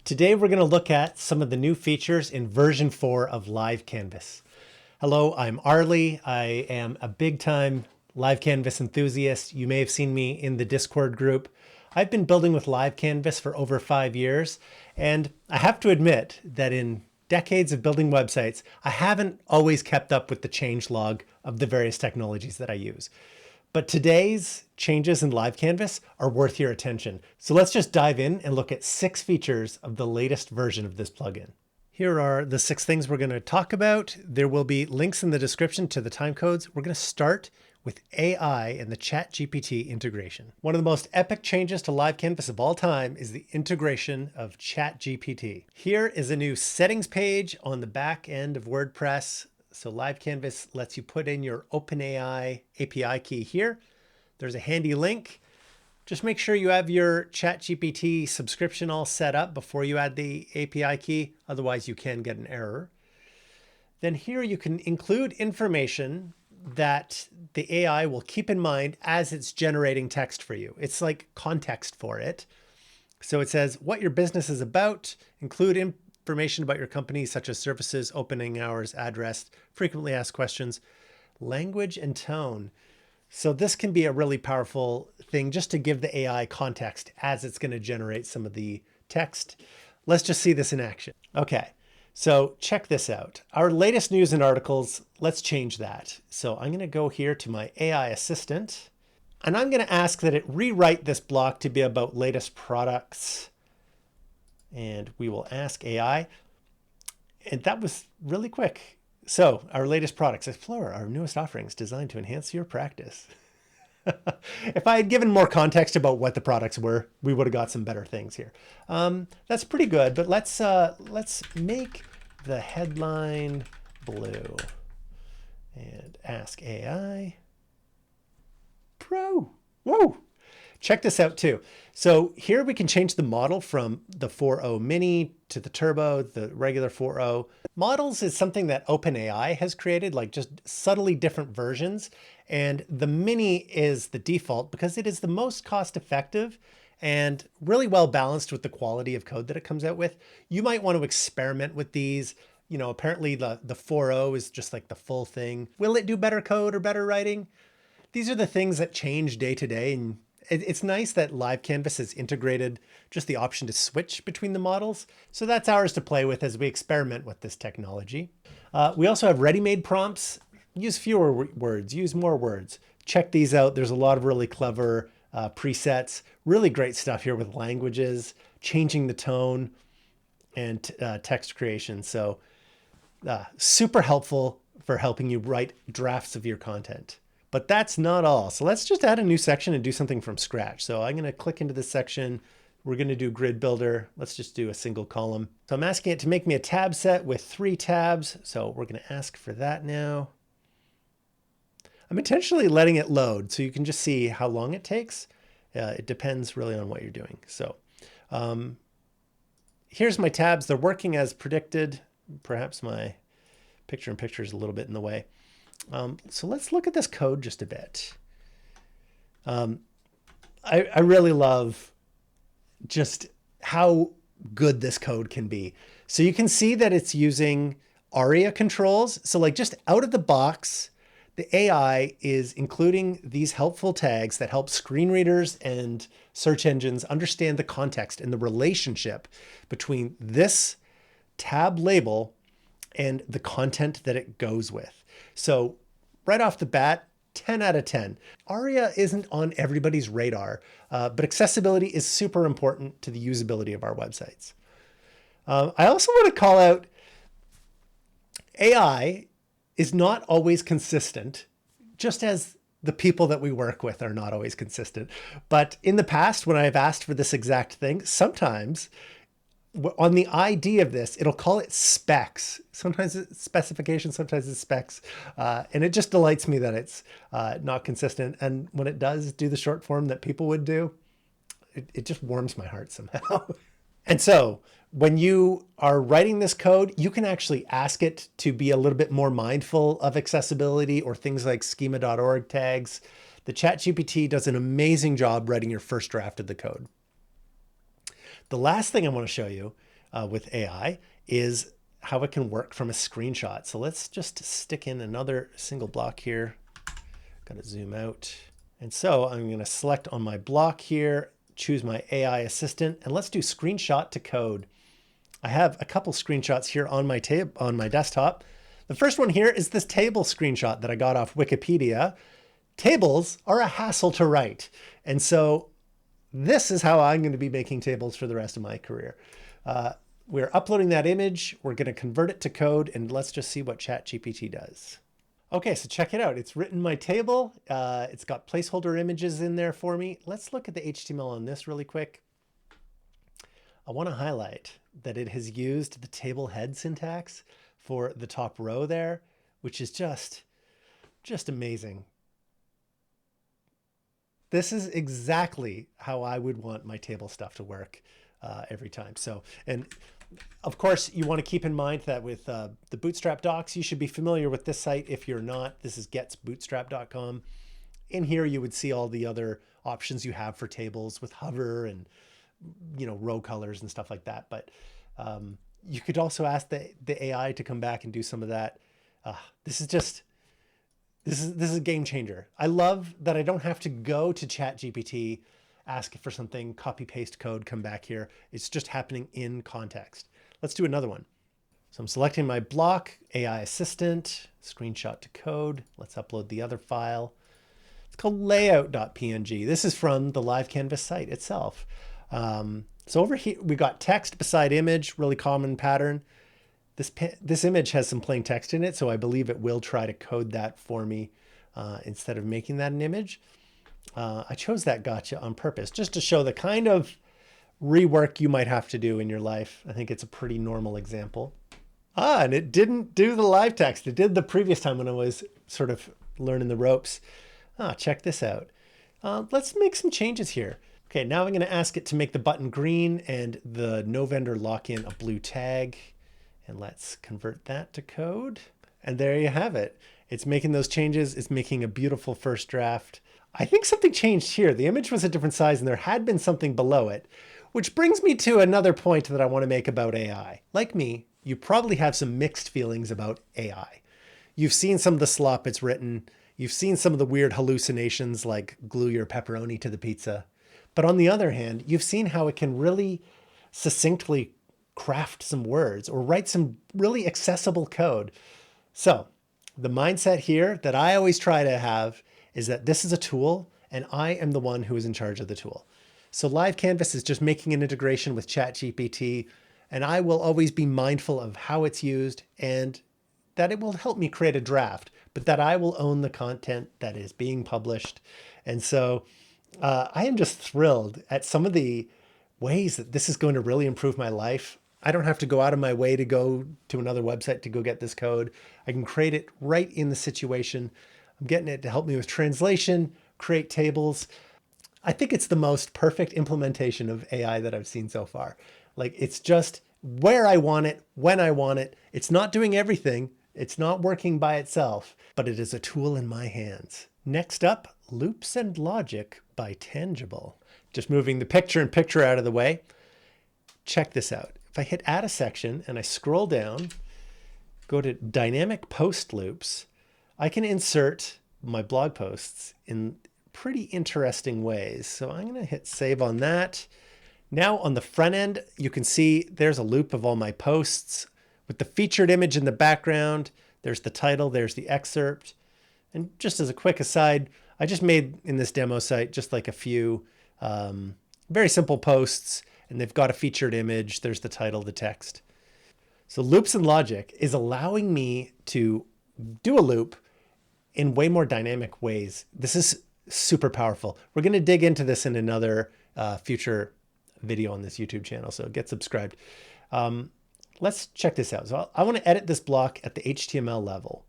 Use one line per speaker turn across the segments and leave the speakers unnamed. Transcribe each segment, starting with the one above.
Today we're going to look at some of the new features in version 4 of LiveCanvas. Hello, I'm Arlie. I am a big-time LiveCanvas enthusiast. You may have seen me in the Discord group. I've been building with LiveCanvas for over 5 years, and I have to admit that in decades of building websites, I haven't always kept up with the changelog of the various technologies that I use. But today's changes in LiveCanvas are worth your attention. So let's just dive in and look at 6 features of the latest version of this plugin. Here are the 6 things we're going to talk about. There will be links in the description to the timecodes. We're going to start with AI and the ChatGPT integration. One of the most epic changes to LiveCanvas of all time is the integration of ChatGPT. Here is a new settings page on the back end of WordPress. So LiveCanvas lets you put in your OpenAI API key here. There's a handy link. Just make sure you have your ChatGPT subscription all set up before you add the API key. Otherwise, you can get an error. Then here you can include information that the AI will keep in mind as it's generating text for you. It's like context for it. So it says what your business is about, include information about your company, such as services, opening hours, address, frequently asked questions, language, and tone. So this can be a really powerful thing just to give the AI context as it's going to generate some of the text. Let's just see this in action. Okay, so check this out. Our latest news and articles, let's change that. So I'm going to go here to my AI assistant, and I'm going to ask that it rewrite this block to be about latest products. And we will ask AI. And that was really quick. So our latest products, explore our newest offerings designed to enhance your practice. If I had given more context about what the products were, we would have got some better things here. That's pretty good, but let's make the headline blue and ask AI. Pro. Whoa. Check this out too. So here we can change the model from the 4.0 mini to the turbo, the regular 4.0. Models is something that OpenAI has created, like just subtly different versions. And the mini is the default because it is the most cost effective and really well balanced with the quality of code that it comes out with. You might want to experiment with these. You know, apparently the 4.0 is just like the full thing. Will it do better code or better writing? These are the things that change day to day, and it's nice that LiveCanvas has integrated just the option to switch between the models. So that's ours to play with as we experiment with this technology. We also have ready-made prompts. Use fewer words, use more words. Check these out. There's a lot of really clever presets, really great stuff here with languages, changing the tone, and text creation. So super helpful for helping you write drafts of your content. But that's not all. So let's just add a new section and do something from scratch. So I'm going to click into this section. We're going to do grid builder. Let's just do a single column. So I'm asking it to make me a tab set with 3 tabs. So we're going to ask for that now. I'm intentionally letting it load so you can just see how long it takes. It depends really on what you're doing. So here's my tabs. They're working as predicted. Perhaps my picture-in-picture is a little bit in the way. So let's look at this code just a bit. I really love just how good this code can be. So you can see that it's using ARIA controls. So like just out of the box, the AI is including these helpful tags that help screen readers and search engines understand the context and the relationship between this tab label and the content that it goes with. So right off the bat, 10 out of 10. ARIA isn't on everybody's radar, but accessibility is super important to the usability of our websites. I also want to call out AI is not always consistent, just as the people that we work with are not always consistent. But in the past, when I've asked for this exact thing, sometimes on the ID of this, it'll call it specs. Sometimes it's specification, sometimes it's specs. And it just delights me that it's not consistent. And when it does do the short form that people would do, it just warms my heart somehow. And so when you are writing this code, you can actually ask it to be a little bit more mindful of accessibility or things like schema.org tags. The ChatGPT does an amazing job writing your first draft of the code. The last thing I want to show you with AI is how it can work from a screenshot. So let's just stick in another single block here. Got to zoom out. And so I'm going to select on my block here, choose my AI assistant, and let's do screenshot to code. I have a couple screenshots here on my desktop. The first one here is this table screenshot that I got off Wikipedia. Tables are a hassle to write. And so this is how I'm going to be making tables for the rest of my career. We're uploading that image. We're going to convert it to code, and let's just see what ChatGPT does. Okay, so check it out. It's written my table. It's got placeholder images in there for me. Let's look at the HTML on this really quick. I want to highlight that it has used the table head syntax for the top row there, which is just amazing. This is exactly how I would want my table stuff to work every time. So, and of course, you want to keep in mind that with the Bootstrap docs, you should be familiar with this site. If you're not, this is getsbootstrap.com. In here, you would see all the other options you have for tables with hover and row colors and stuff like that. But you could also ask the AI to come back and do some of that. This is a game changer. I love that I don't have to go to ChatGPT, ask for something, copy paste code, come back here. It's just happening in context. Let's do another one. So I'm selecting my block, AI assistant, screenshot to code. Let's upload the other file. It's called layout.png. This is from the LiveCanvas site itself. So over here, we got text beside image, really common pattern. This image has some plain text in it, so I believe it will try to code that for me instead of making that an image. I chose that gotcha on purpose just to show the kind of rework you might have to do in your life. I think it's a pretty normal example. And it didn't do the live text. It did the previous time when I was sort of learning the ropes. Check this out. Let's make some changes here. Okay, now I'm going to ask it to make the button green and the no vendor lock-in a blue tag. And let's convert that to code. And there you have it. It's making those changes. It's making a beautiful first draft. I think something changed here. The image was a different size and there had been something below it, which brings me to another point that I want to make about AI. Like me, you probably have some mixed feelings about AI. You've seen some of the slop it's written. You've seen some of the weird hallucinations like glue your pepperoni to the pizza. But on the other hand, you've seen how it can really succinctly craft some words or write some really accessible code. So the mindset here that I always try to have is that this is a tool and I am the one who is in charge of the tool. So LiveCanvas is just making an integration with ChatGPT, and I will always be mindful of how it's used and that it will help me create a draft, but that I will own the content that is being published. And so I am just thrilled at some of the ways that this is going to really improve my life. I don't have to go out of my way to go to another website to go get this code. I can create it right in the situation. I'm getting it to help me with translation, create tables. I think it's the most perfect implementation of AI that I've seen so far. Like, it's just where I want it, when I want it. It's not doing everything. It's not working by itself, but it is a tool in my hands. Next up, Loops&Logic by Tangible. Just moving the picture-in-picture out of the way. Check this out. If I hit add a section and I scroll down, go to dynamic post loops, I can insert my blog posts in pretty interesting ways. So I'm going to hit save on that. Now on the front end, you can see there's a loop of all my posts with the featured image in the background. There's the title, there's the excerpt. And just as a quick aside, I just made in this demo site just like a few very simple posts, and they've got a featured image. There's the title, the text. So Loops&Logic is allowing me to do a loop in way more dynamic ways. This is super powerful. We're going to dig into this in another future video on this YouTube channel, so get subscribed. Let's check this out. So I want to edit this block at the HTML level.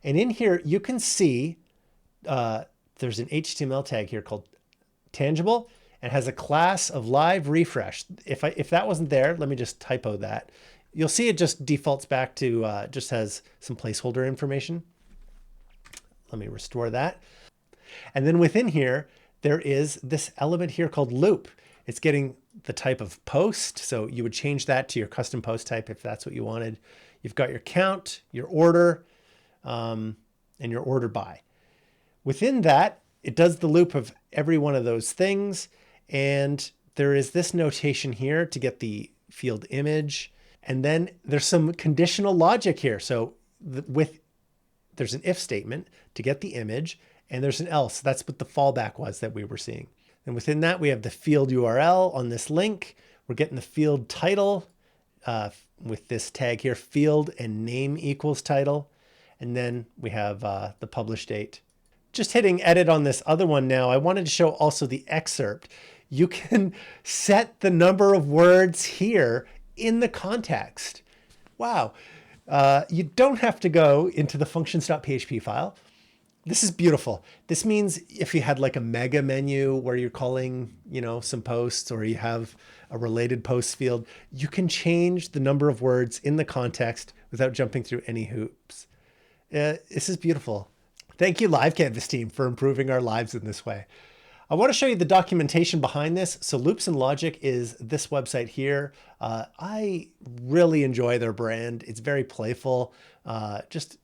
And in here, you can see there's an HTML tag here called Tangible and has a class of live refresh. If that wasn't there, let me just typo that. You'll see it just defaults back to, just has some placeholder information. Let me restore that. And then within here, there is this element here called loop. It's getting the type of post. So you would change that to your custom post type if that's what you wanted. You've got your count, your order, and your order by. Within that, it does the loop of every one of those things. And there is this notation here to get the field image. And then there's some conditional logic here. So there's an if statement to get the image, and there's an else. That's what the fallback was that we were seeing. And within that, we have the field URL on this link. We're getting the field title with this tag here, field and name equals title. And then we have the publish date. Just hitting edit on this other one now, I wanted to show also the excerpt. You can set the number of words here in the context. Wow. You don't have to go into the functions.php file. This is beautiful. This means if you had like a mega menu where you're calling, some posts, or you have a related posts field, you can change the number of words in the context without jumping through any hoops. This is beautiful. Thank you, LiveCanvas team, for improving our lives in this way. I want to show you the documentation behind this. So Loops&Logic is this website here. I really enjoy their brand. It's very playful, just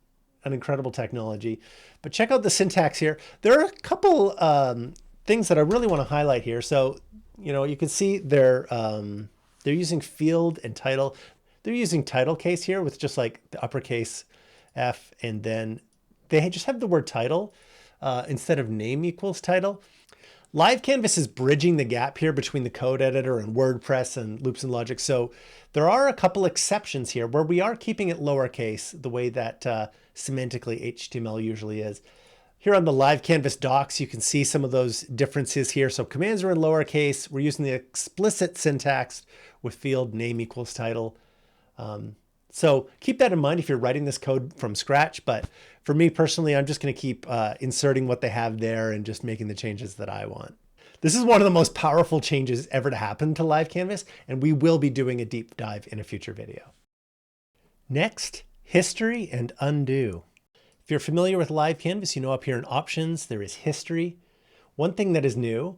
an incredible technology. But check out the syntax here. There are a couple things that I really want to highlight here. So, you can see they're using field and title. They're using title case here with just like the uppercase F, and then they just have the word title instead of name equals title. LiveCanvas is bridging the gap here between the code editor and WordPress and Loops&Logic. So there are a couple exceptions here where we are keeping it lowercase the way that semantically HTML usually is. Here on the LiveCanvas docs, you can see some of those differences here. So commands are in lowercase. We're using the explicit syntax with field name equals title. So keep that in mind if you're writing this code from scratch. But for me personally, I'm just going to keep inserting what they have there and just making the changes that I want. This is one of the most powerful changes ever to happen to LiveCanvas, and we will be doing a deep dive in a future video. Next, history and undo. If you're familiar with LiveCanvas, you know up here in options, there is history. One thing that is new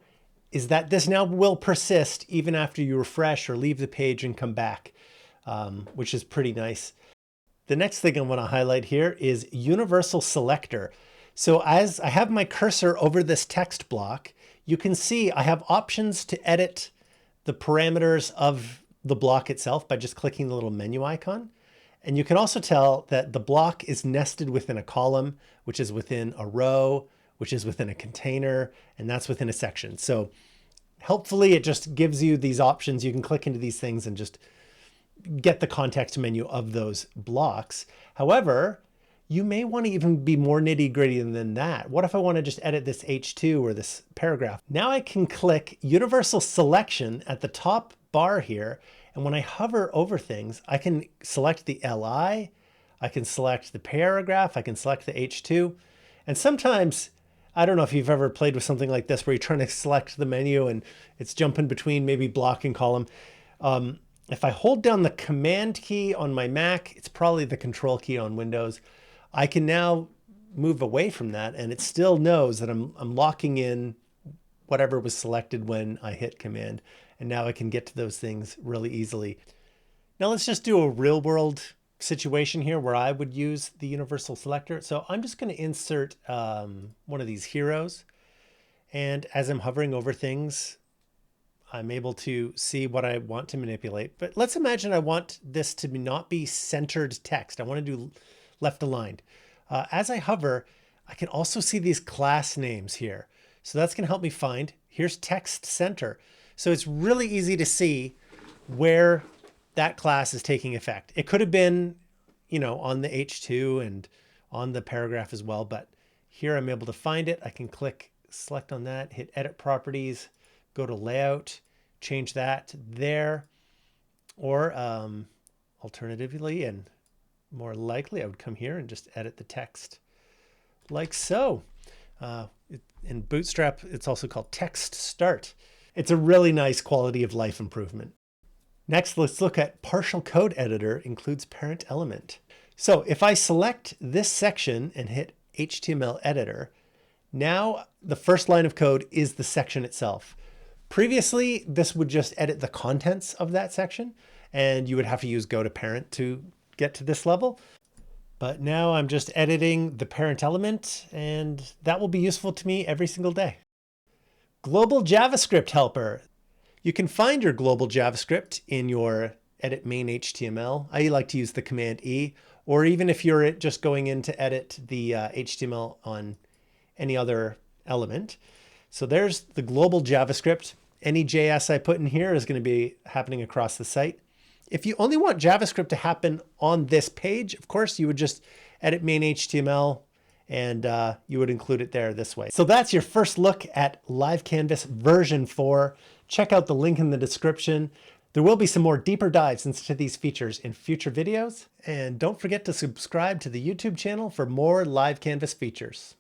is that this now will persist even after you refresh or leave the page and come back, which is pretty nice. The next thing I want to highlight here is universal selector. So as I have my cursor over this text block, you can see I have options to edit the parameters of the block itself by just clicking the little menu icon. And you can also tell that the block is nested within a column, which is within a row, which is within a container, and that's within a section. So helpfully, it just gives you these options. You can click into these things and just get the context menu of those blocks. However, you may want to even be more nitty-gritty than that. What if I want to just edit this H2 or this paragraph? Now I can click universal selection at the top bar here. And when I hover over things, I can select the LI, I can select the paragraph, I can select the H2. And sometimes, I don't know if you've ever played with something like this where you're trying to select the menu and it's jumping between maybe block and column. If I hold down the command key on my Mac, it's probably the control key on Windows. I can now move away from that, and it still knows that I'm locking in whatever was selected when I hit command. And now I can get to those things really easily. Now let's just do a real world situation here where I would use the universal selector. So I'm just going to insert one of these heroes. And as I'm hovering over things, I'm able to see what I want to manipulate. But let's imagine I want this to not be centered text. I want to do left aligned. As I hover, I can also see these class names here. So that's going to help me find, here's text center. So it's really easy to see where that class is taking effect. It could have been, on the H2 and on the paragraph as well, but here I'm able to find it. I can click, select on that, hit edit properties, go to layout, change that there, or alternatively, and more likely, I would come here and just edit the text like so. In Bootstrap, it's also called text start. It's a really nice quality of life improvement. Next, let's look at partial code editor includes parent element. So if I select this section and hit HTML editor, now the first line of code is the section itself. Previously, this would just edit the contents of that section, and you would have to use go to parent to get to this level. But now I'm just editing the parent element, and that will be useful to me every single day. Global JavaScript helper. You can find your global JavaScript in your edit main HTML. I like to use the command E, or even if you're just going in to edit the HTML on any other element. So there's the global JavaScript. Any JS I put in here is going to be happening across the site. If you only want JavaScript to happen on this page, of course, you would just edit main HTML and you would include it there this way. So that's your first look at LiveCanvas version 4. Check out the link in the description. There will be some more deeper dives into these features in future videos. And don't forget to subscribe to the YouTube channel for more LiveCanvas features.